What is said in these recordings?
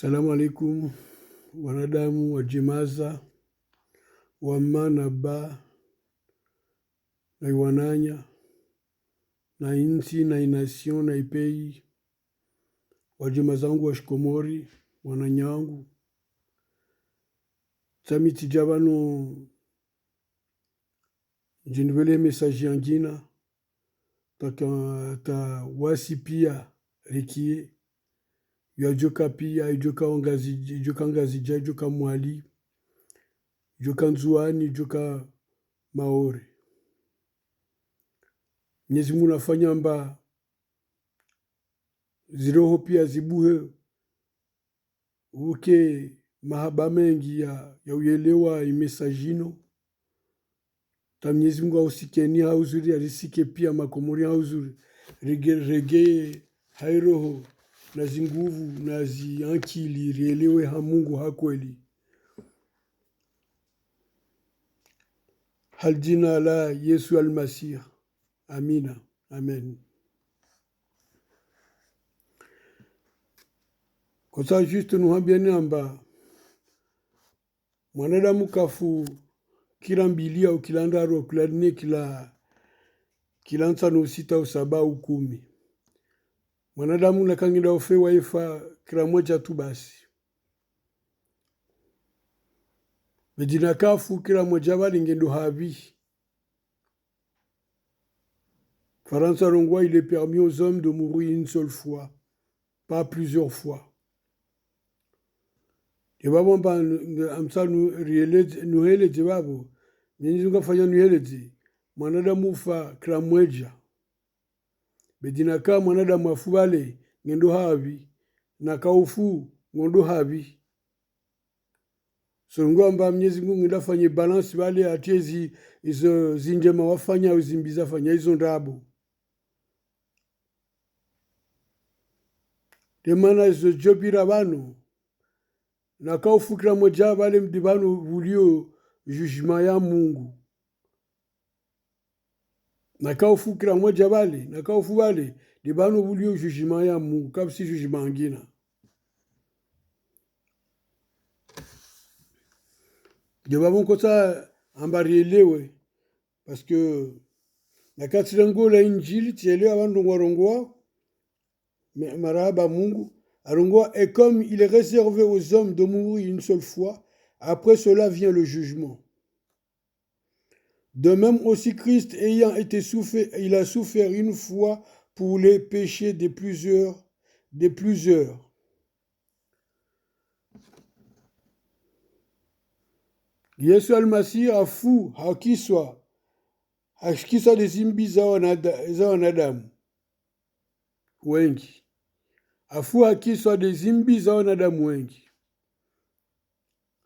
Salamu alaikum, wanadamu wajimaza wamma na ba na iwananya na insi na ination na ipei wajimazangu washikomori wananyangu tsamiti javano jinvele mesaji yangina ta wasi pia rikie yajoka pia ijoka ngazija ijoka mwali ijoka nzuani ijoka maore. Mwenyezi Mungu nafanya mba ziroho pia zibuhe uke mahaba mengi ya uyelewa imesajino ta Mwenyezi Mungu ausikeni hauzuri arisike pia makomori hauzuri rege hairoho na zinguvu na ziankili rielewe ha Mungu hakweli. Haljina la Yesu al-Masih. Amina. Amen. Kwa saa juste nuhambiani amba mwanadamu kafu kila mbili au kila ndaro kila nne kila nsano usita usaba au 10. Mwanadamu nakangida ofewa ifa kila moja tu basi. Medina kafu kila moja bali ngendo havi. Faransa rongwa il est permis aux hommes de mourir une seule fois, pas plusieurs fois. Jebabo mba amsa nuhele jebabo. Mwenyezi Mungu afanya nuhele mwanadamu ufa kila mmoja. Bedina ka mwanadamu afubale ngendo havi na kaufu ngondo havi. So mba Mwenyezi Mungu ndafanye balance wale atiezi izo zinjema wafanya uzimbiza fanya izo ndabo. Demana izo jobira banu na kaufu kila moja wale mdibanu vulio jugement ya Mungu. Na kaufu kila moja wale na kaufu wale dibanu vulio jugement ya Mungu kapsi jugement ngina. Debabon kosa ambarielewe parce que na katirango la injili tielewa abantu warongwa maraba Mungu arongwa et comme il est réservé aux hommes de mourir une seule fois, après cela vient le jugement. De même aussi Christ ayant été souffert, il a souffert une fois pour les péchés des plusieurs. Yesu al-Masih afu hakiswa dezimbi za wanadamu wengi. Afu hakiswa dezimbi za wanadamu wengi.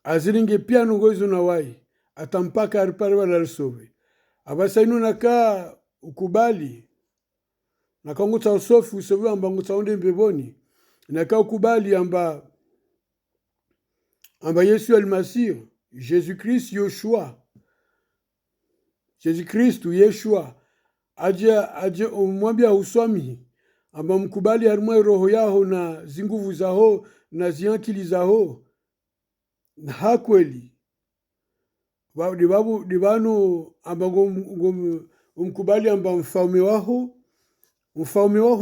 Aziringe pia nungoizo na wai. Atampaka aripare wala risove. Abasa inu naka ukubali. Naka nguta usofu usofu amba nguta onde mbeboni. Naka ukubali amba Yesu al-Masih. Jésus-Christ Yoshua. Jésus-Christ Yeshua. Aje umwambia uswami. Amba mkubali harumwe roho yaho na zinguvu zaho na ziankili zaho. Na hakweli. Dibanu amba umkubali amba mfaume waho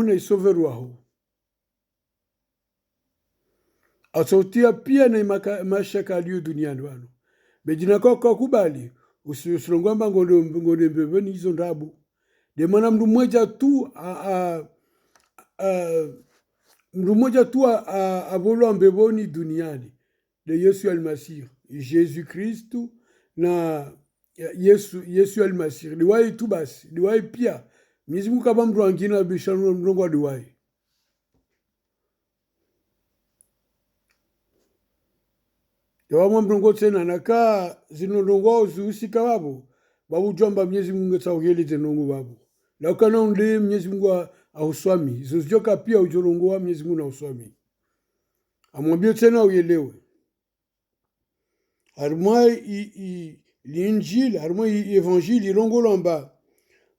na isoveru waho. Asautia pia na mashaka aliyo duniani wano. Bejina kwa kubali, usilongwamba ngonde mbebeni hizo ndabu. Demana mdu mmoja tu avolo mbeboni duniani. De Yesu al-Masih, Jésus-Christ na Yesu al-Masih. Diwai tu basi, diwai pia. Mwenyezi Mungu kaba mdu angina bishanu mdongwa diwai. Yawa mdongo tena naka zinondongo uzusika wabo babu jomba Mwenyezi Mungu tsauheli zenongo wabo la ukana unde Mwenyezi Mungu auswami zojoka pia ujorongo wa Mwenyezi Mungu auswami amwambie tena uelewe harmoi l'injil harmoi évangile irongo lamba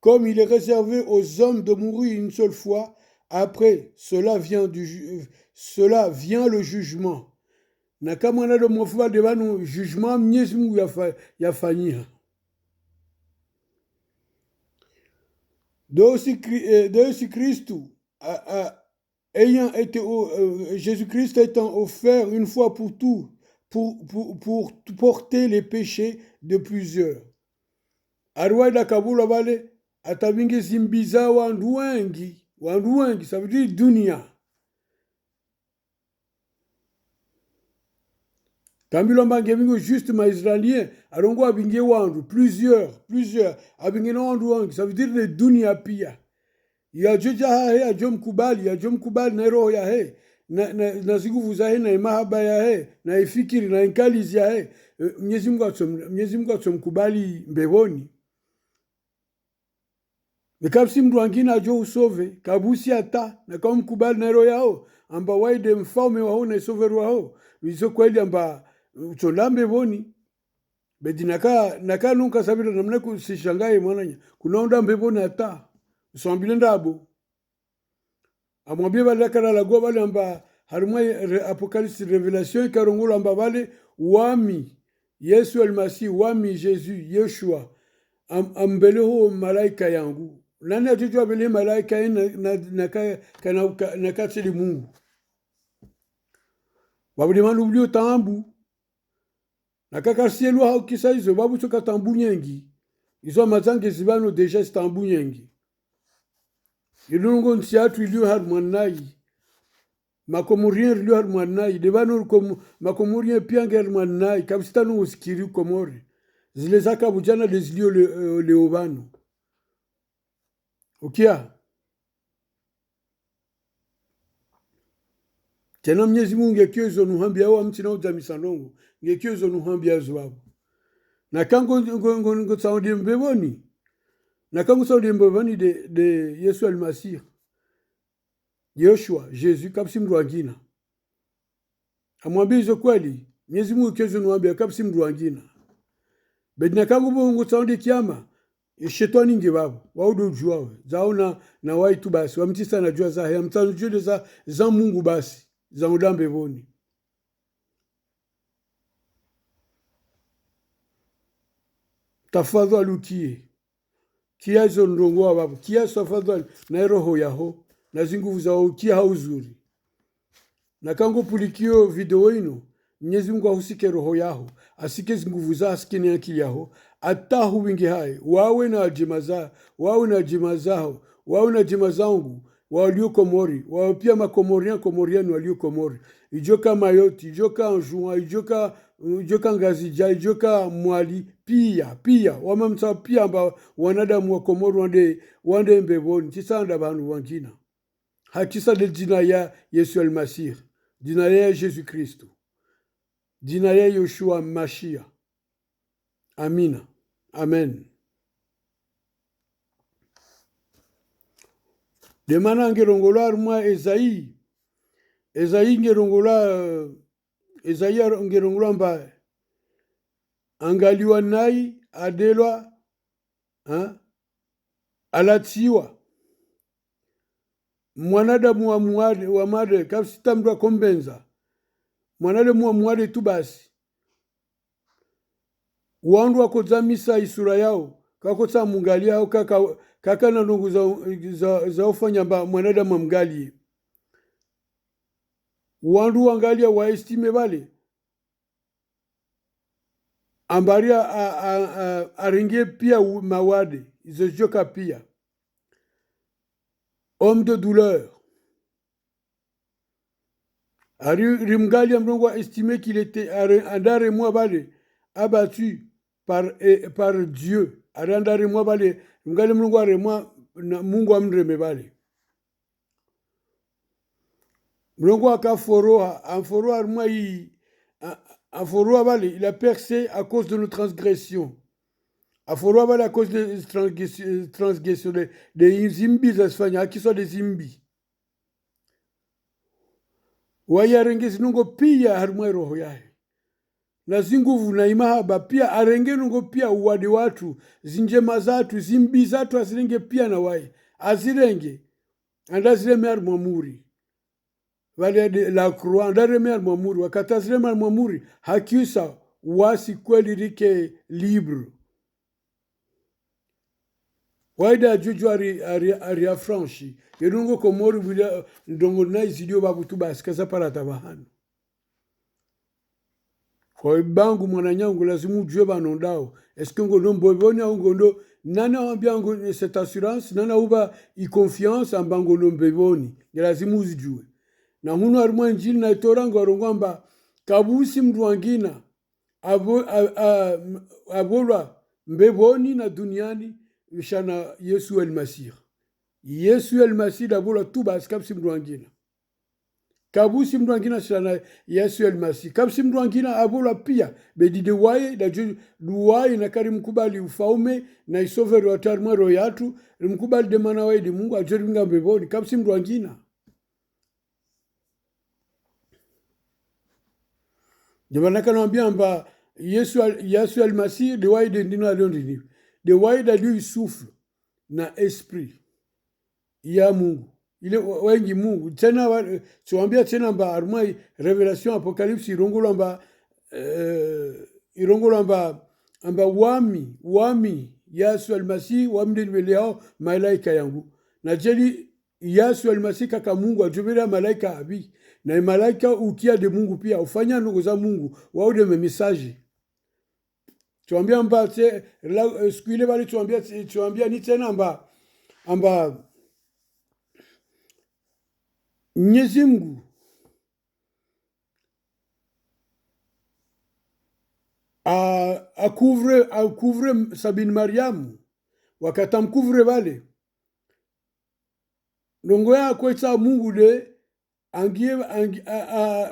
comme il est réservé aux hommes de mourir une seule fois, Après, cela vient le jugement. Na kama nado mwafuwa devanu jugement Mwenyezi Mungu yafanyia. De aussi Christ ayant été Jésus-Christ étant offert une fois pour tout pour porter les péchés de plusieurs. Arwaida kabula vale atavingi zimbiza wandu wengi, ça veut dire dunia. Kambilo mbange vingo juste ma israélien, arongo abinge wandu, plusieurs, abinge na wandu wangi, ça veut dire le dunia pia. Ya joja hae, ya jom kubali na roho ya he, na ziguvu za he, na imahaba ya he, na ifikiri, na inkalizi ya he, Mwenyezi Mungu atomkubali mbevoni. Mekapsi mdu wangina ajo usove, kabusi ata, na kama mkubali na roho yao, amba waide mfaume waho na isove roho yao, wizo kweli amba utolambe voni. Bedi naka nunca sabira namna kusishangaye mwananya, kunaonda mbevoni ata. Usambile ndabo. Amwambie bale kana lagwa bale amba harumwa Apocalypse Revelation ikarongola amba bale wami Yesu almasi wami Jesus Yeshua ambeleho malaika yangu. Nani atujua bele malaika na katili Mungu. Babudi manubulio tambu. Nakaka sielu hao kisa hizo babu choka tambu nyengi. Izo mazange zibano deja tambu nyengi. Ilungo nsiatu ilio harmanai. Makomorien ilio harmanai. Devano makomorien piange harmanai. Kabistano usikiri komori. Zile zaka bujana lezilio leovano. Ukia. Tena Mwenyezi Mungu ngekiozo nuhambia wa mtina udamisanongo. Ngekiozo nuhambia zwabu. Na kango ngo tsaudi mbevoni. Na kango tsaudi mbevoni de Yesu al-Masih. Yoshua, Jésus, kapsi mdu wangina. Amwambia hizo kweli. Mwenyezi Mungu ngekiozo nuhambia kapsi mdu wangina. Bedina kango ngo tsaudi kiama. Shetani nge babu. Waudo juawe. Zaona na waitu basi. Wamtisa na jua zahe. Mtano jude za Mungu basi. Za udambe voni. Tafadhali ukie. Kia hizo ndongo wa babu. Kia tafadhali na roho yaho. Na zinguvu za ukia hauzuri. Na kango pulikio video ino. Mwenyezi Mungu ahusike roho yaho. Asike zinguvu za asike ni akili yaho. Atahu wingi hai. Wawe na jemaza. Wawe na jemazao. Wawe na jemazangu. Walio Komori, wapia makomorian walio Komori. Ijoka Mayoti, ijoka Anjouan, ijoka Ngazija, ijoka Mwali, pia. Wamamsa pia amba wanadamu wa Komori wande mbevoni. Tisa anda banu wangina. Hakisa de jina ya Yesu al-Masih. Jina ya Jésus Christ. Jina ya Yoshua Mashia. Amina. Amen. Demana ngerongola mwa Esaïe ngerongola mba angaliwa nai adelwa alatiwa mwanadamu wa made kapsita mdwa kombenza mwanadamu wa mwade tu basi wandu wakozamisa isura yao kakotsa mungalia au kaka na nungu za ufanya mba mwanadamu amgalie. Wandu wangalia waestime vale. Ambaria aringie pia mawade. Izojoka pia. Homme de douleur. Rimgalia mdongo wa estime qu'il était andare mwa vale abattu par Dieu. Arandare mwa vale mgali Mungu aremwa na Mungu amreme bale. Mungu akaforoa armwa yi aforoa bale, il a percé à cause de nos transgressions. Aforoa bale à cause des transgressions des zimbi za Espanya, qui sont des zimbi. Waya rengezi nungo pia armwa roho yae. Na zinguvu na imahaba pia arenge nungo pia uwadi watu zinjema zatu zimbi zatu azirenge pia na wae azirenge andazireme ari mwamuri vale la croix andareme ari mwamuri wakatazireme ari mwamuri hakiusa wasi kweli rike libre waida juju ari afranchi yerungo komori bila ndongo na izidio babutu basi kaza para tabahano kwa bangu mwananyangu lazimu ujue banondao eske ngondo mboboni au ngondo nana wambia ngondo cette assurance nana uba i confiance ambango lombeboni lazimu uzijue na hunu armwa njili na itoranga warongwamba kabusi mdu wangina abolwa mbeboni na duniani shana Yesu el Masih. Yesu el Masih dabolwa tu basi kapsi mdu wangina. Kabusi mdu wangina shana Yesu el Masih. Kapsi mdu wangina abolwa pia bedi de waye da duwaye na kari mkubali ufaume na isoveri watarma royatu mkubali de mana waye de Mungu ajori minga mbeboni kapsi mdu wangina. Jabana kanambia amba Yesu el Masih de waye de ndino alondini. De waye da lui souffle na esprit ya Mungu. Ile wengi Mungu. Tena tuambia tena mba arumai revelation apocalypse irongolo amba wami Yesu el Masih wami ndeleo malaika yangu. Na jeli Yesu el Masih kaka Mungu ajubira malaika abi. Na malaika ukia de Mungu pia ufanya ndugu za Mungu wao de message. Tuambia mba skuile bali tuambia ni tena amba Mwenyezi Mungu couvre Sabine Mariamu wakatamcouvre vale ndongo ya kwetsa Mungu de angie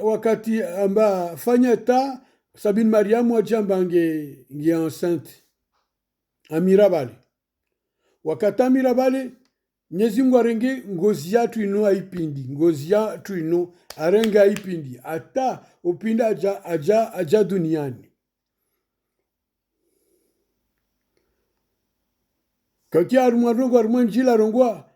wakati amba fanya ta Sabine Mariamu ajamba nge enceinte amirabale wakata mirabale Mwenyezi Mungu arenge ngozi yatu ino aipindi ngozi yatu ino arenga aipindi ata upinda aja duniani kaki arumwarongo arumwanjila rongwa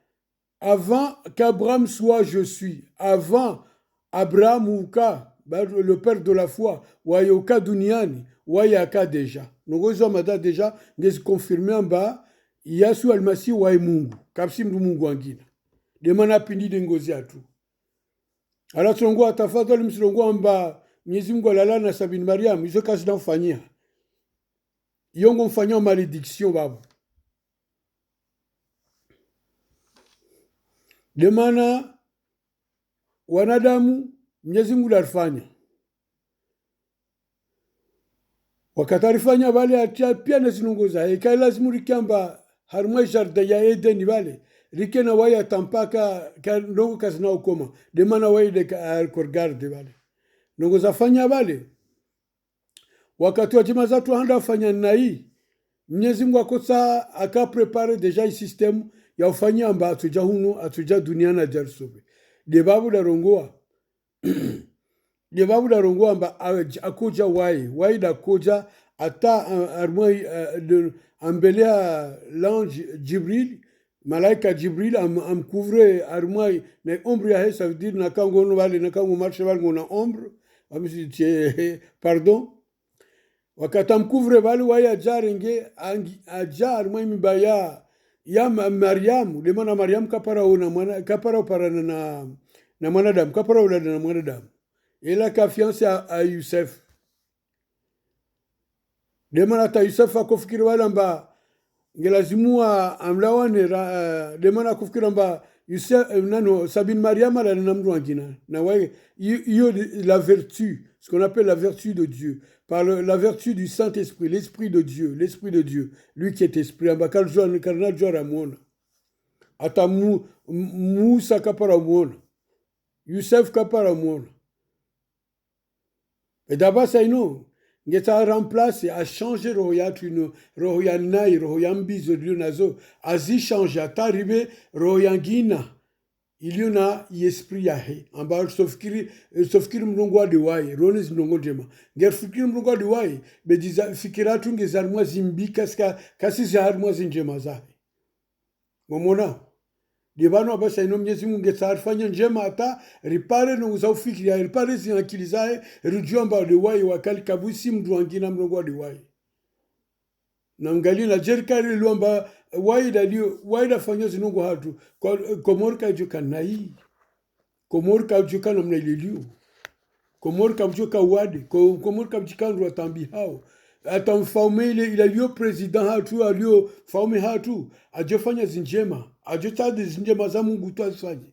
avant qu'Abraham soit je suis avant Abraham uka le père de la foi wayoka duniani wayaka deja nongozo mada deja ngezi confirmer amba Yesu el Masih wa Mungu kapsi mdu Mungu wangina demana pindi de ngozi atu ala trongo atafadhali msirongo amba Mwenyezi Mungu alala na Sabine Mariam hizo kazi nafanyia yongo mfanyia malediction babu demana wanadamu Mwenyezi Mungu alifanya wakatarifanya vale atia pia na zinongoza ika lazima rikamba harumai jardin ya Eden vale rikena waya tampaka ndongo kazina ukoma demana waye de alkorgarde vale nongoza fanya vale wakati wa jema zatu handa fanya nai Mwenyezi Mungu akosa akaprepare deja i system ya ufanya amba atuja hunu atuja dunia na jarsobe de babu da rongoa amba akoja waye da koja ata armoi ambelea l'ange Jibril malaika Jibril am couvre armoi na ombre ya ça veut dire na kango no vale na kango marche vale ngona ombre pardon wakati am couvre vale waye ajarenge aja armoi mibaya ya Mariam de mana Mariam kapara ona mwana kapara parana na mwanadamu kapara ula na mwanadamu ila confiance à Youssef demana ta Youssef akofikiri wala mba ngelazimua amlawane demana akofikiri mba Youssef nano Sabine Mariam ala na mdu wangina na wae yo la vertu ce qu'on appelle la vertu de Dieu par la vertu du Saint-Esprit l'esprit de Dieu lui qui est esprit amba karna jora muona ata Musa kapara muona Youssef kapara muona et d'abord ça ino ngeta remplace a changer roya tuno roya nai roya mbizo dio nazo azi change ataribe roya ngina iliona esprit yahe amba sofkiri mlongo de waye rones mlongo jema ngerfikiri mlongo de waye bediza fikiratu ngezarmwa zimbika kasi zarmwa zinjema zahe momona Libano basa ino Mwenyezi Mungu ngesarifanya njema hata ripare no uzaufikiria ripare zinakili zae rujomba liwai wakali kabusi mdu wangina mrongo liwai na mgali na jerikari luomba waida fanya zinungu hatu komorka juka nai komorka juka namna ililiu komorka juka wadi komorka juka nru tambi hao atamfaume ile alio president hatu alio faume hatu ajofanya zinjema ajotade zinjema za Mungu tu asifanye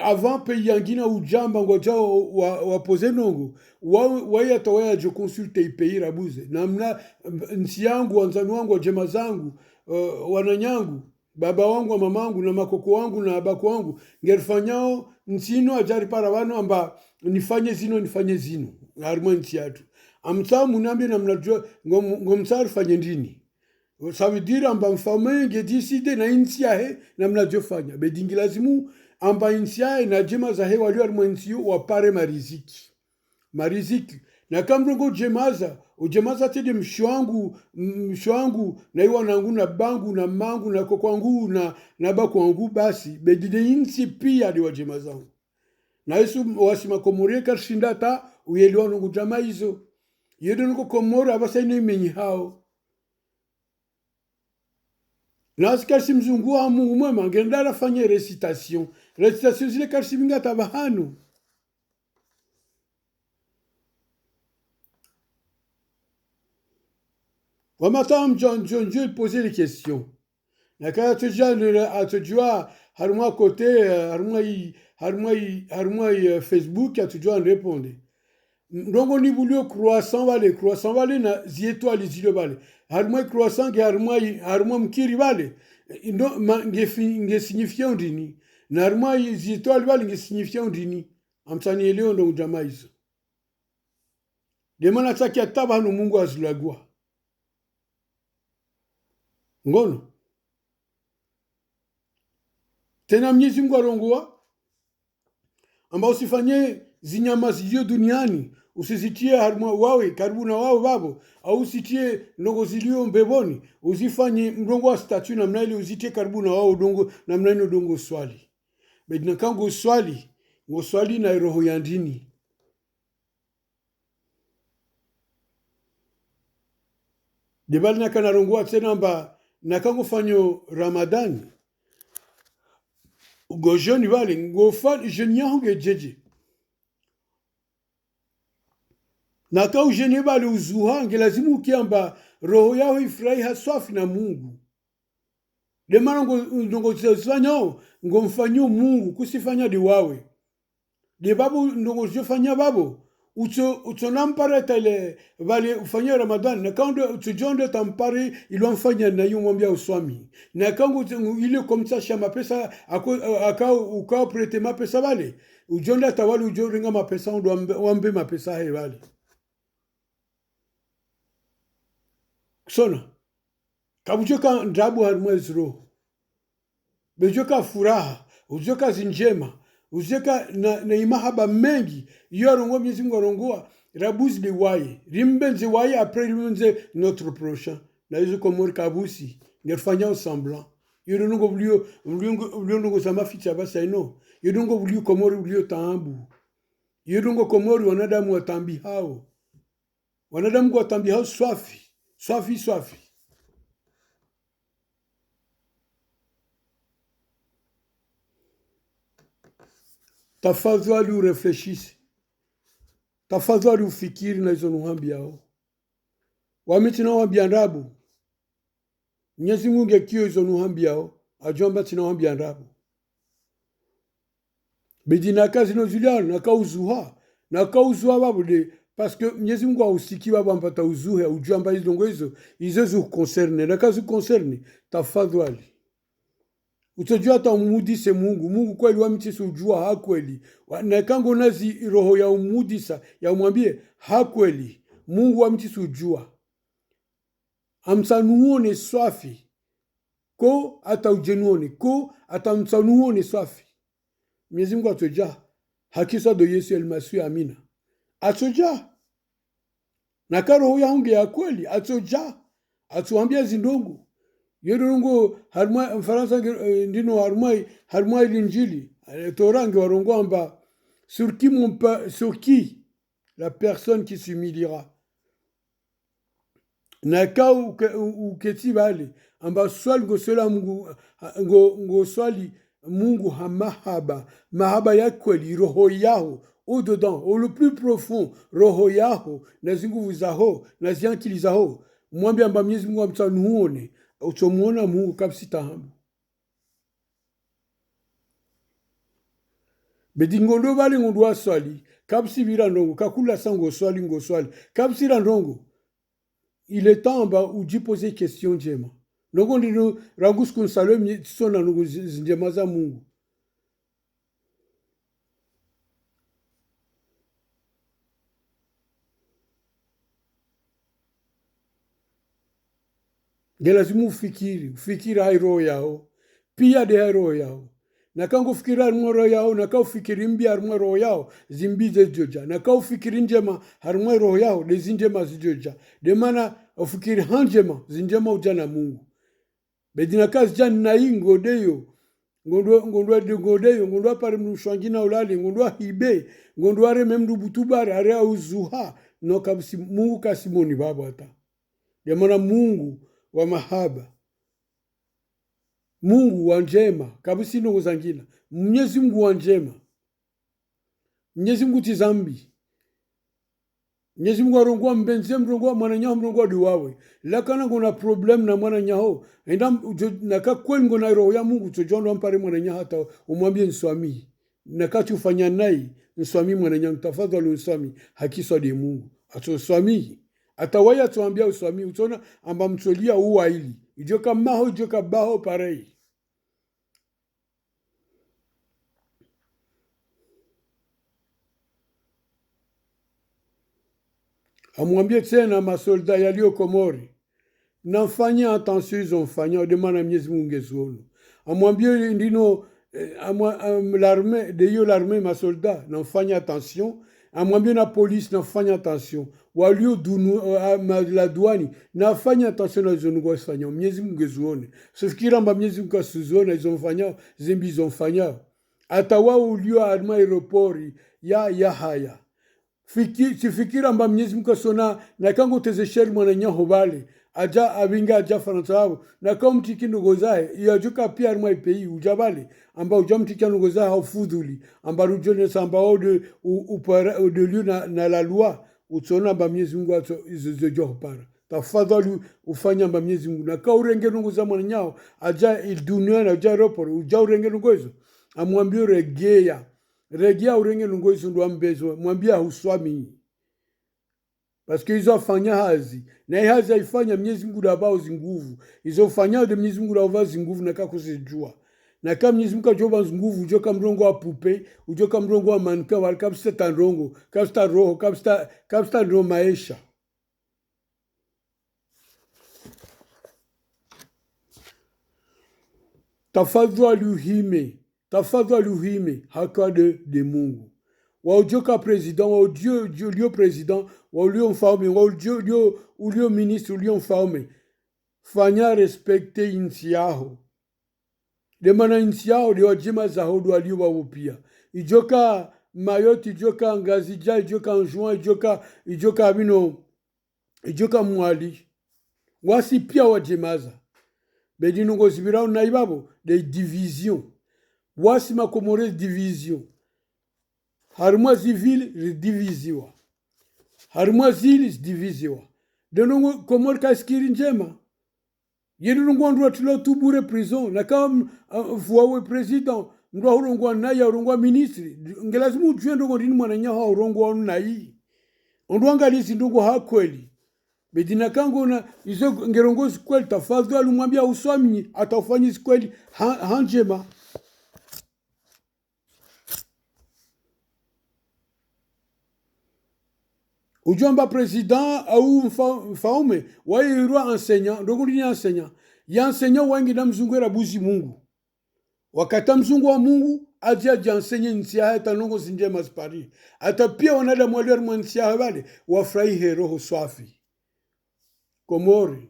avant pays yangina ujamba ngoja wapoze nongo waya tawaya jo consulte pays rabuze namna nsi yangu wanzani wangu wa jema zangu wananyangu baba wangu wa mamangu na makoko wangu na abako wangu ngerfanyao nsino ajari para wano amba nifanye zino harimo nsi yatu amsa munambi na mnajua ngomsar fanye ndini ça veut dire amba mfame nge decide na nsi yahe na mnajua fanya bedingi lazimu amba insia na jema za hewa lio armwensiu wapare mariziki na kamrongo jemaza ujemaza tede mshwangu na iwa nangu na bangu na mangu na kokwangu na bakwangu basi bedide insi pia liwa jemaza na isu wasima komore karshinda ta uyeliwa nungu jama hizo yedo nuko komore abasa ino imenyi hao nasikasi mzungu wa Mungu mwema ngendara fanye recitation zile kasi minga tabahanu wamatam John il posait les questions na kaya atujua harumwa kote harumwa Facebook atujua répondre ndongo ni bulio croissant vale na zietwali zile vale harumwa croissant ke harumwa mkiri vale ndo nge signifia ndini na harumwa zietwali vale nge signifia ndini amsani eleo ndo jamaa hizo demana taki ataba no Mungu azulagwa ngono tena Mwenyezi Mungu arongoa ambao usifanye zinyama zilio duniani usizitie harumwa wawe karibu na wao babo au usitie ndongo zilio mbeboni usifanye mrongo wa statue namna ile uzitie karibu na wao udongo namna ile udongo swali bedina kango swali na roho ya ndini debali na kana rongoa tena mba na kango fanyo Ramadan ugo jeune vale ngofa jeune yange jeje na kau jeune vale uzuhange lazimu kiamba roho yao ifurahi haswafi na Mungu demana ngo zifanya ngomfanyo Mungu kusifanya diwawe de babu ndongo zifanya babo uto nampare tele vale ufanya Ramadan na kando utujonde tampare ilomfanya na yumwambia uswami na kangu ile komsa shama pesa ukao prete mapesa vale ujonde tawali ujoringa mapesa ndo wambe mapesa he vale sona kabujoka ndabu harumwezi roho bejoka furaha ujoka zinjema uzeka na imahaba mengi yorongo Mwenyezi Mungu arongoa rabuzi de waye rimbenze waye après rimbenze notre prochain na hizo komori kabusi ngefanya semblant yorongo bulio sama ficha basa ino yorongo bulio komori bulio tambu yorongo komori wanadamu watambi hao swafi tafadhali urefleshise tafadhali ufikiri na hizo nuhambiao wamiti na wambia ndabu Mwenyezi Mungu ngekio hizo nuhambiao ajomba tina wambia ndabu bedina kazi no juliano na kauzuha babu de parce que Mwenyezi Mungu ausiki babu ampata uzuhe ujamba hizo zu concerne na kazi concerne tafadhali utojua ta umudise Mungu kweli wamtisi ujua hakweli na kango nazi roho ya umudisa ya umwambie hakweli Mungu wamtisi ujua amsanuone swafi ko ata ujenuone ko ata msanuone swafi Mwenyezi Mungu atoja hakisa do Yesu elmasu amina atoja na karo ya hunge ya kweli atoja atuambia zindongo Yedongo harma Mfaransa ndino harma l'Injili torange warongo amba sur qui la personne qui s'humiliera na kau uketi bale amba swali ngosela Mungu ngoswali Mungu mahaba ya kweli roho yao au dedans au le plus profond roho yao na zinguvu zao na ziankili zao mwambie amba Mwenyezi Mungu amtanuone utomuona Mungu kabisa tahamu bedi ngondo bale ngondo swali kabisa bira ndongo kakula sango swali kabisa ndongo il est temps amba uji poser question njema ndongo ndino rangus kun salem tsona ndongo njema za Mungu ngelazimu ufikiri hai roho yao pia de hai roho yao na kango fikiri harimo roho yao na kao fikiri mbi harimo roho yao zimbize joja na kao fikiri njema harimo roho yao de zinjema zijoja de mana ufikiri hanjema zinjema ujana Mungu bedina kazi jani na ingo deyo ngondwa pare mshwangina ulali ngondwa hibe ngondwa re memdu butubare area uzuha no kabisi Mungu kasimoni baba ata de mana Mungu wa mahaba Mungu wa njema kabisa ino zangina Mwenyezi Mungu wa njema Mwenyezi Mungu tizambi Mwenyezi Mungu arongwa mbenze mrongwa mwana nyaho mrongwa duwawe lakana ngona problem na mwana nyaho enda naka kweli ngona roho ya Mungu tojondo ampare mwana nyaho hata umwambie nswami nakati ufanya nai nswami mwana nyaho tafadhali nswami hakiswa de Mungu ato swami atawaya tuambia uswami utona amba mtolia uwa ili ijoka maho ijoka baho parei amwambie tena masolda yalio Komori nafanya attention izo mfanya odemana Mwenyezi Mungu ngezuonu amwambie ndino l'armée de yo l'armée masolda nafanya attention amwambie na police nafanya attention walio dunu la douane nafanya attention na izo ngo fanya Mwenyezi Mungu ngezuone sifikira mba Mwenyezi Mungu kasuzuona izo mfanya zimbi izo mfanya atawa ulio arma aeroport ya haya sifikira mba Mwenyezi Mungu sona na kango tezesheri mwana nyaho bale aja abinga aja faransawo na kama mtiki ngozae yajuka pia arma ipei ujabale amba ujamtiki ngozae haufudhuli amba rujone samba de de lieu na la loi utsona mba Mwenyezi Mungu ato izo para tafadhali ufanya mba Mwenyezi Mungu na ka urenge ngoza mwana nyao aja idunia na aja aeroport uja urenge ngozo amwambie regea urenge ngozo ndo ambezo mwambia huswami parce que izo fanya hazi na hazi haifanya Mwenyezi Mungu dabao zinguvu izo fanya de Mwenyezi Mungu dabao zinguvu na kakuzijua na kama Mwenyezi Mungu ajoba zinguvu ujoka mrongo wa pupe ujoka mrongo wa manka wal kabisa tandrongo kabisa roho kabisa ndo maisha tafadhali uhime haka de Mungu waujoka president waulio president waulio mfalme waulio ministre ulio mfalme fanya respecte insi yao demana insi yao de wajima za hodu walio wawopia ijoka Mayoti ijoka Ngazija ijoka Anjouan ijoka abino ijoka Mwali wasi pia wajimaza bedino ngozibirao na ibabo de division wasi makomore division harumwa civil diviziwa harumwa zili diviziwa denongo komor kaskiri njema yenongo ndwa tulo tubure prison na kama fuawe president ndwa urongwa na ya urongwa ministri ngelazimu ujue ndongo ndini mwana nyaho urongwa na hii ndwa ngalisi ndongo hakweli bedina kango na izo ngerongozi kweli tafadhali mwambia uswami atafanya kweli hanjema ujomba president au mfaume wairwa enseignant ndongo ni enseignant ya enseignant wangi na mzungu era buzi Mungu wakata mzungu wa Mungu aje enseigner nsia hata ndongo zinje maspari hata pia wanada mwalimu mwansia wale wafurahi roho safi Komori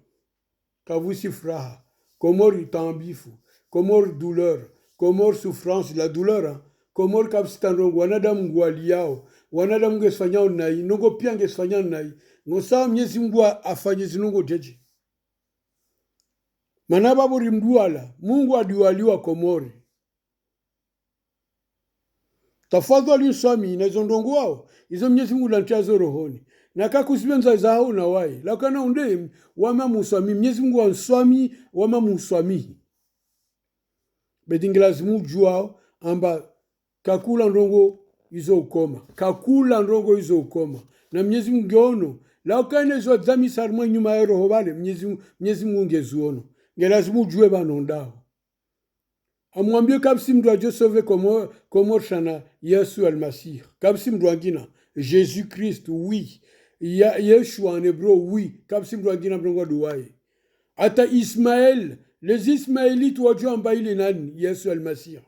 kavusi furaha Komori tambifu, komori douleur, komori souffrance, la douleur, hein? Komori kapsitandongo, wanadamu ngwali yao, wanadamu ngesifanyao nai, nongo pia ngesifanyao nai, ngosa Mwenyezi Mungu afanye zinongo jeje. Manaba rimduala, Mungu adiwaliwa Komori. Tafadhali usami na zondongo wao, izo Mwenyezi Mungu lantiazo rohoni. Na kakusibenza zao na wai, lakana unde wama muswami, Mwenyezi Mungu answami, wama muswami. Bedingilazimu juao, amba kakula ndongo izo ukoma. Kakula ndongo izo ukoma. Na Mwenyezi Mungu ngeono, laukane zo dzami sarma nyuma ya roho wale, Mwenyezi Mungu ngezuono. Ngelazimu jue banondao. Amwambie kabsi mdu ajo sauve komor shana Yesu al-Masih. Kabsi mdu angina, Jésus Christ, oui. Yeshua en hébreu, oui. Kabsi mdu angina mdongo duwaye. Ata Ismaël, les Ismaélites wajua ambaili nani, Yesu al-Masih.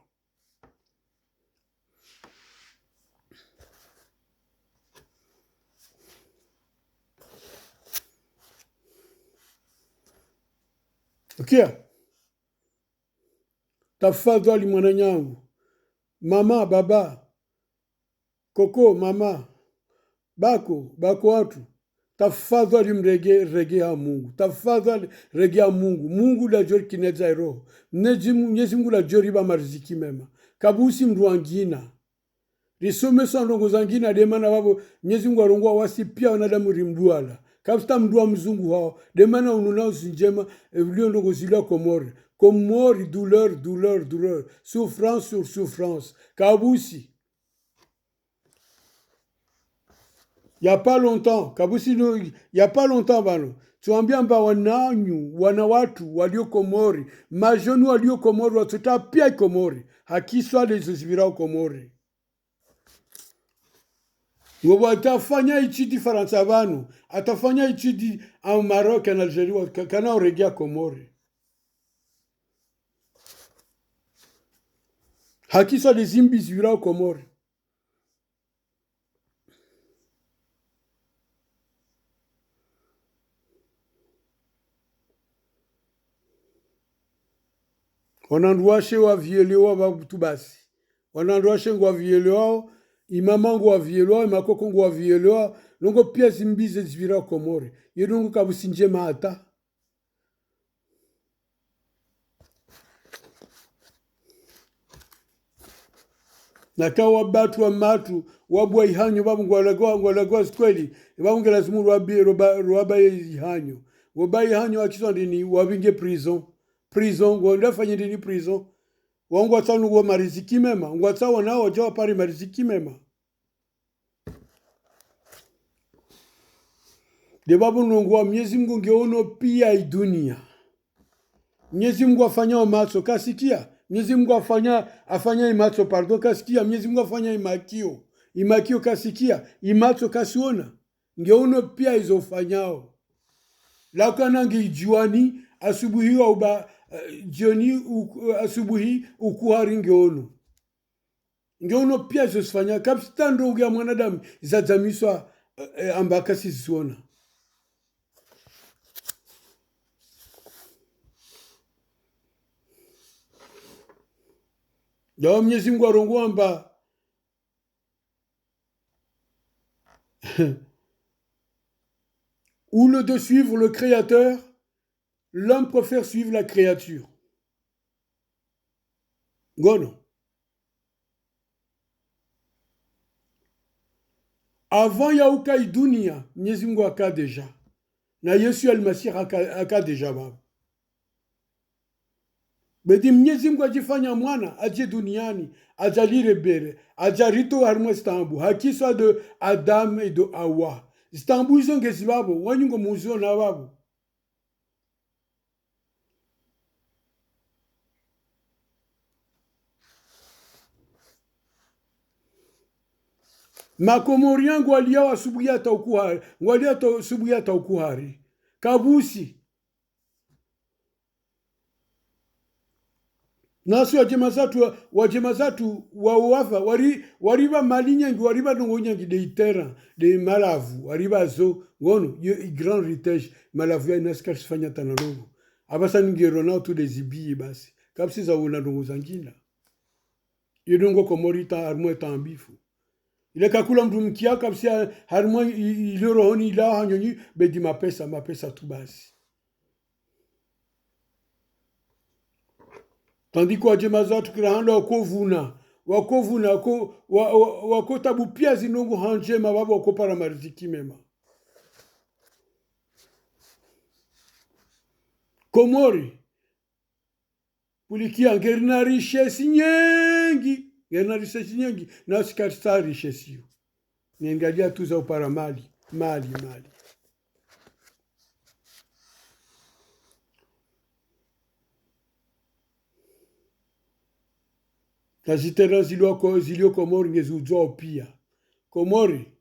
Okay. Tafadhali mwananyangu, mama, baba, koko, mama, bako watu, tafadhali mregea Mungu, tafadhali regea Mungu, Mungu la jori kineza roho, Mwenyezi Mungu la jori ba mariziki mema, kabusi mruangina, risome sondongo zangina demana wabo, Mwenyezi Mungu arongwa wasi pia wanadamu rimduala, kabsta mdua mzungu hao, demana ununao sinjema, evlio ndongo zila Komori. Komori, douleur, douleur, douleur. Souffrance sur souffrance. Kabousi. Il n'y a pas longtemps, Kabousi, il n'y a pas longtemps, bano. Tuambia mba wananyu, wanawatu, walio Komori. Majonu walio Komori, watuta pia Komori. Hakiswa lezozibirao Komori. Ngobo atafanya ichidi Faransa bano. Atafanya ichidi en Maroc, en Algérie, kana oregia Komori. Hakisa les imbis virao Komori. Wananduashe wa vielewa babutu basi. Wananduashe ngwa vielewa, imama ngwa vielewa, imakoko ngwa vielewa, nongo pia zimbize virao Komori. Yedongo kabusinje mahata. Na kawa batu wa matu, wabwa ihanyo, babu ngwalagwa skweli, babu ngelazimu ruwaba ihanyo. Waba ihanyo wakiswa ndini, wabinge prison. Prison, ngwandafanya ndini prison. Wangwata nungwa mariziki mema, ngwata wanao jawa pari mariziki mema. De babu nungwa Mwenyezi Mungu ngeono pia idunia. Mwenyezi Mungu afanya omatso, kasikia? Mwenyezi Mungu afanya imatso, pardon, kasikia? Mwenyezi Mungu afanya imakio. Imakio kasikia? Imatso kasiona? Ngeono pia izofanyao. Lakana ngijuani, asubuhi wa uba, jioni asubuhi ukuhari ngeono. Ngeono pia izofanya. Kapstando ugia mwanadamu, izadzamiswa ambaka sisiona. Dawa Mwenyezi Mungu arongwamba ou le de suivre le Créateur, l'homme préfère suivre la créature. Gono. Avant Yauka Idunia, Mwenyezi Mungu aka deja. Na Yesu al-Masih aka deja baba. Bedi Mwenyezi Mungu ajifanya mwana aje duniani ajalire bere ajarito harmo Istanbul hakiswa de Adam et de Hawa Istanbul izo ngezi babo wanyungo muzio na babo Makomorian ngwalia wasubuhi ata ukuhari ngwalia to subuhi ata ukuhari kabusi nasu wajemazatu wa uwafa wariba malinyangi wariba nongonyangi de itera de malavu wariba zo ngono grand ritage malavu ya inaskar sifanya tanalogo abasa ningirona tu dezibi basi kapsi za una ndongo zangina yedongo komorita armo etambifu ile kakula mtu mkia kapsi harmo ile rohoni ila hanyonyi bedi mapesa tu basi tandis kwa jemaza tukirahanda wakovuna wako tabu pia zinongo hanjema baba wako para mariziki mema Komori kulikia ngerina richesse nyingi na sikata richesse hiyo niangalia tu za upara mali Tazitera zilio Komori ngezuzo pia Komori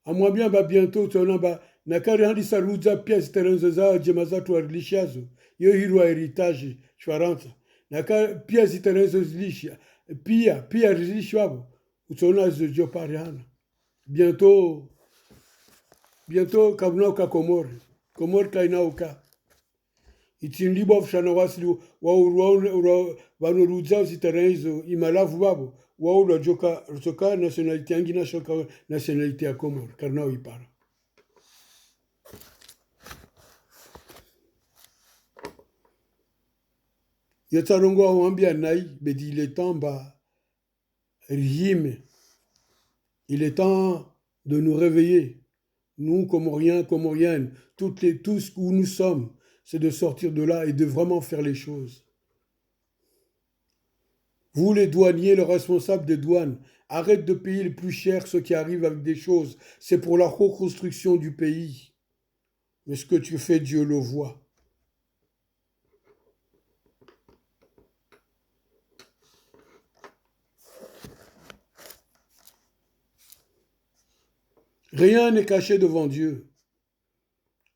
amwambia ba bientôt tona ba nakari handi saruza pia ziterenzo za jemaza tu arlishazo yo hirwa heritage shwaranza nakari pia ziterenzo zilisha pia rilisha wabo utona zojo pariana bientôt kabuna ka Komori kainauka itinlibo fshana wasili wa vanoruza ziterenzo imalavu babo wao rojoka nationalité angina shoka nationalité ya Komori karnao ipara Yetarongo wambia nai bedi il est temps ba rihime il est temps de nous réveiller nous Comoriens Comoriennes tous où nous sommes c'est de sortir de là et de vraiment faire les choses. Vous les douaniers, le responsable des douanes, arrête de payer le plus cher ceux qui arrivent avec des choses. C'est pour la reconstruction du pays. Mais ce que tu fais, Dieu le voit. Rien n'est caché devant Dieu.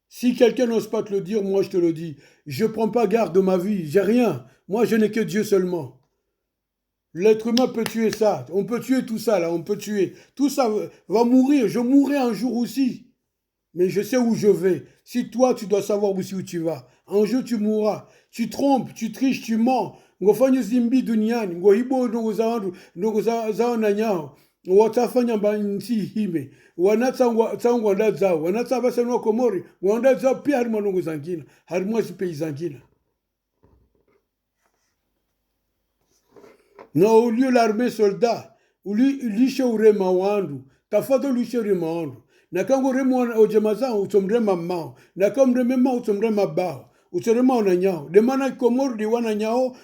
Si quelqu'un n'ose pas te le dire, moi je te le dis. Je ne prends pas garde de ma vie, j'ai rien. Moi je n'ai que Dieu seulement. L'être humain peut tuer ça. On peut tuer tout ça là, on peut tuer. Tout ça va mourir. Je mourrai un jour aussi. Mais je sais où je vais. Si toi, tu dois savoir aussi où tu vas. Un jour, tu mourras. Tu trompes, tu triches, tu mens. Ngofanya zimbi duniani. Ngohibo ndogo zao na nyao. Watafanya nchi hime. Wanatangwa nda zao. Wanataba wa Komori. Wanda zao pia harima ndogo zangina. Harima zipe zangina. Na ulio l'armée soldat. Ulishe urema wandu. Tafadho ulishe urema wandu. Na kango remo ojemaza utomrema mao. Na kango remema utomrema bao. Utorema onanyao. De mana Komori di wananyao.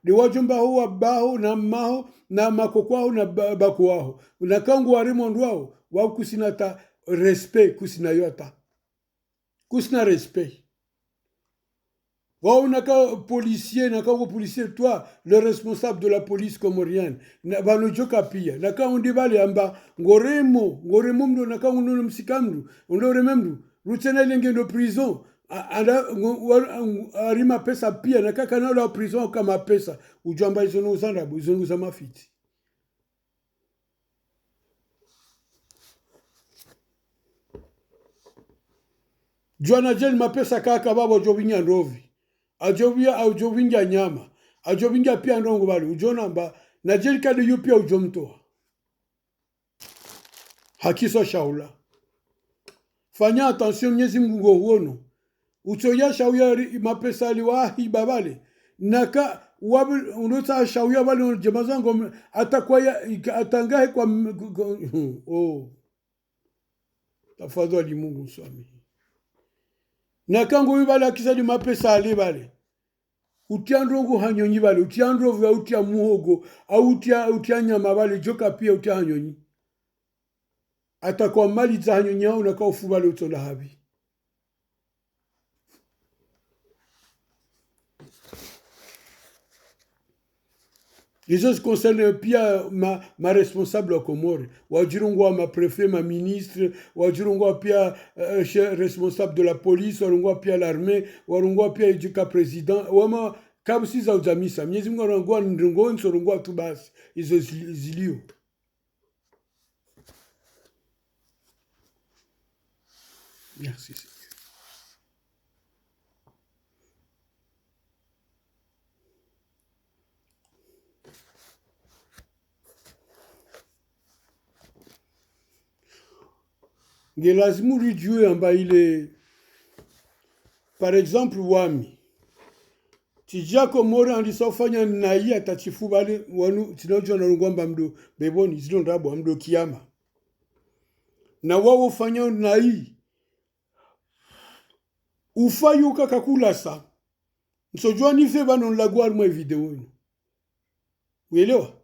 Di wajumba huwa bao na mao. Na makokwao na bakuwao. Na kango waremo ndwao. Wao kusina ta respect kusina yota. Kusina respect. Wao naka policier, toi, le responsable de la police comorienne, banojoka pia, naka undibali amba, ngoremo mdo naka unono msikamdu, ondore memdu, rutena lenge no prison, arima pesa pia, naka kanala prison kama pesa, ujamba izono uzandabu, izono uzamafiti. Joana jeli mapesa kaka babo jovinya ndovi. Ajovinja nyama. Ajovinja pia ndongo bali. Ujona mba. Na jelika de yu pia ujomtoa. Hakiso shaula. Fanya attention Mwenyezi Mungu huono. Utoya shauya mapesa liwahi babale. Naka unota shauya bali jemazango atakwaya atangahe kwa oh. Tafadhali Mungu swami. Na kango wibale akisali mapesa ali bale. Utia ndongo hanyonyi bale. Utia ndrovu ya utia muhogo. Au utia nyama bale. Joka pia utia hanyonyi. Ata kwa mali za hanyonyi hao na kaufu bale utola habi. Les autres concernent pia ma responsable au Comore. Wajirungwa ma préfet, ma ministre, wajirungwa pia responsable de la police, warungwa pia l'armée, warungwa pia eduka président. Wama kabusi za ujamisa. Mnyezi Mungu warungwa ndrungo nsorungwa tu basi. Izo zilio. Merci. ngelazimu lijue amba ile par exemple wami tijako mora andisa ufanya na hii atachifu bale wanu tinajua na rungwamba mdo beboni zilo ndabo mdo kiyama na wao ufanya na hii ufayuka kakula sa nsojua nife bano nlagwar mwa video ino uelewa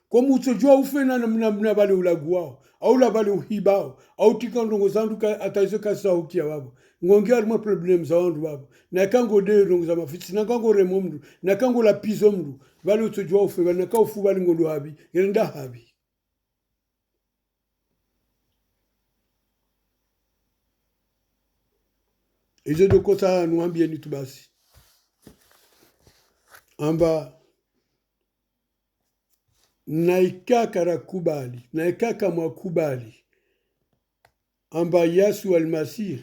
kwa msojua ufe na bale ulagwao au la bale uhibao au tika ndongo zandu ataizo kasa ukia wabo ngonge arma problem za wandu wabo na kango de ndongo za mafiti na kango remo mdu na kango la pizo mdu bale utojua ufe bale na ka ufu bale ngondo habi yenda habi izo dokota nuambie ni tubasi amba naikaka rakubali naikaka mwakubali amba Yesu almasih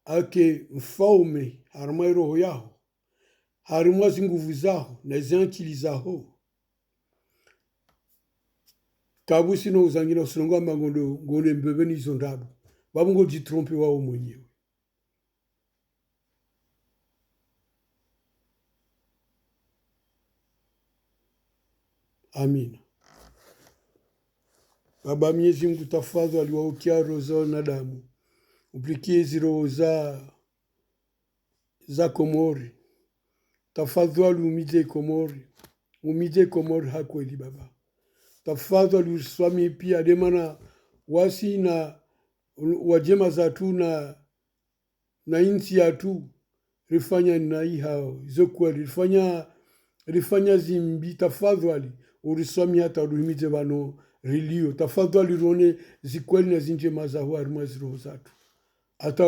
ake mfaume harumwa roho yaho harumwa zinguvu zaho na zankili zaho kabusi no uzangina usilongo amba ngondo mbebeni izo ndabo babungo jitrompe wao mwenyewe. Amina. Baba Mwenyezi Mungu tafadhali waokia roho za wanadamu, uplikie hizi roho za Komori, tafadhali umije Komori hakweli Baba, tafadhali usimamie pia demana wasi na wajema zatu na inchi yatu rifanya na hii hao hizo kweli rifanya zimbi tafadhali uriswami hata uruhimize bano rilio tafadhali rone zikweli na zinje mazahu harima ziroho zatu hata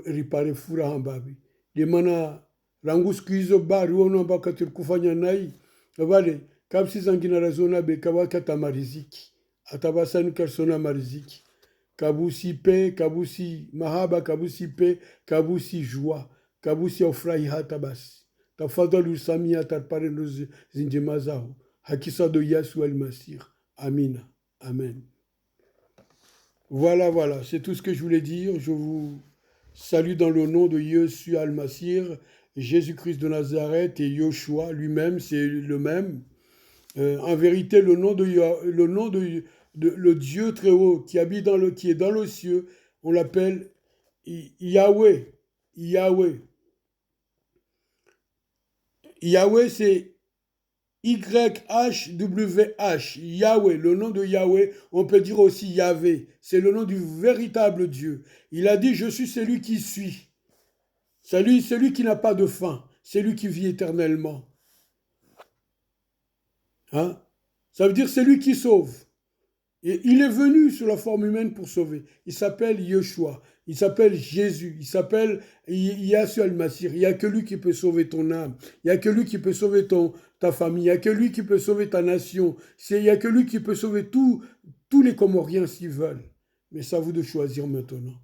ripare fura hambabi demana rangu siku hizo bari wono ambaka tulikufanya nai vale kabsi zangina razona be kabaka tamariziki atabasani karsona mariziki kabusi pe kabusi mahaba kabusi pe kabusi joie kabusi aufurahi hata basi tafadhali usamia hata pare ndo zinje mazahu hakisa do Yesu al-Masih. Amina. Amen. Voilà, c'est tout ce que je voulais dire. Je vous salue dans le nom de Yesu al-Masih, Jésus-Christ de Nazareth et Yoshua lui-même, c'est le même. En vérité, le nom de le Dieu très haut qui habite qui est dans le ciel, on l'appelle Yahweh. Yahweh, c'est YHWH, Yahweh, le nom de Yahweh, on peut dire aussi Yahvé, c'est le nom du véritable Dieu. Il a dit, je suis celui qui suis, celui qui n'a pas de fin, celui qui vit éternellement. Hein? Ça veut dire celui qui sauve. Et il est venu sous la forme humaine pour sauver. Il s'appelle Yeshua, il s'appelle Jésus, il s'appelle Yesu al-Masih. Il n'y a que lui qui peut sauver ton âme. Il n'y a que lui qui peut sauver ta famille. Il n'y a que lui qui peut sauver ta nation. Il n'y a que lui qui peut sauver tous les Comoriens s'ils veulent. Mais c'est à vous de choisir maintenant.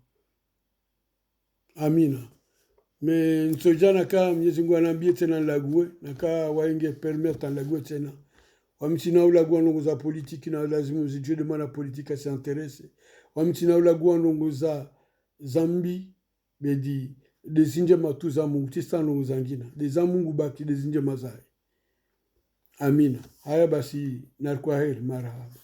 Amina. Mais nsoja naka Mwenyezi Mungu anaambia tena lague, naka wainge permettre lague tena. Wamtina ulagua ndongo za politiki na lazima uzijue de maana politika se interesse. Wamtina ulagua ndongo za zambi bedi dezinje matu za Mungu tista ndongo zangina. De za Mungu baki dezinje mazai. Amina. Haya basi narkwaheri marhaba.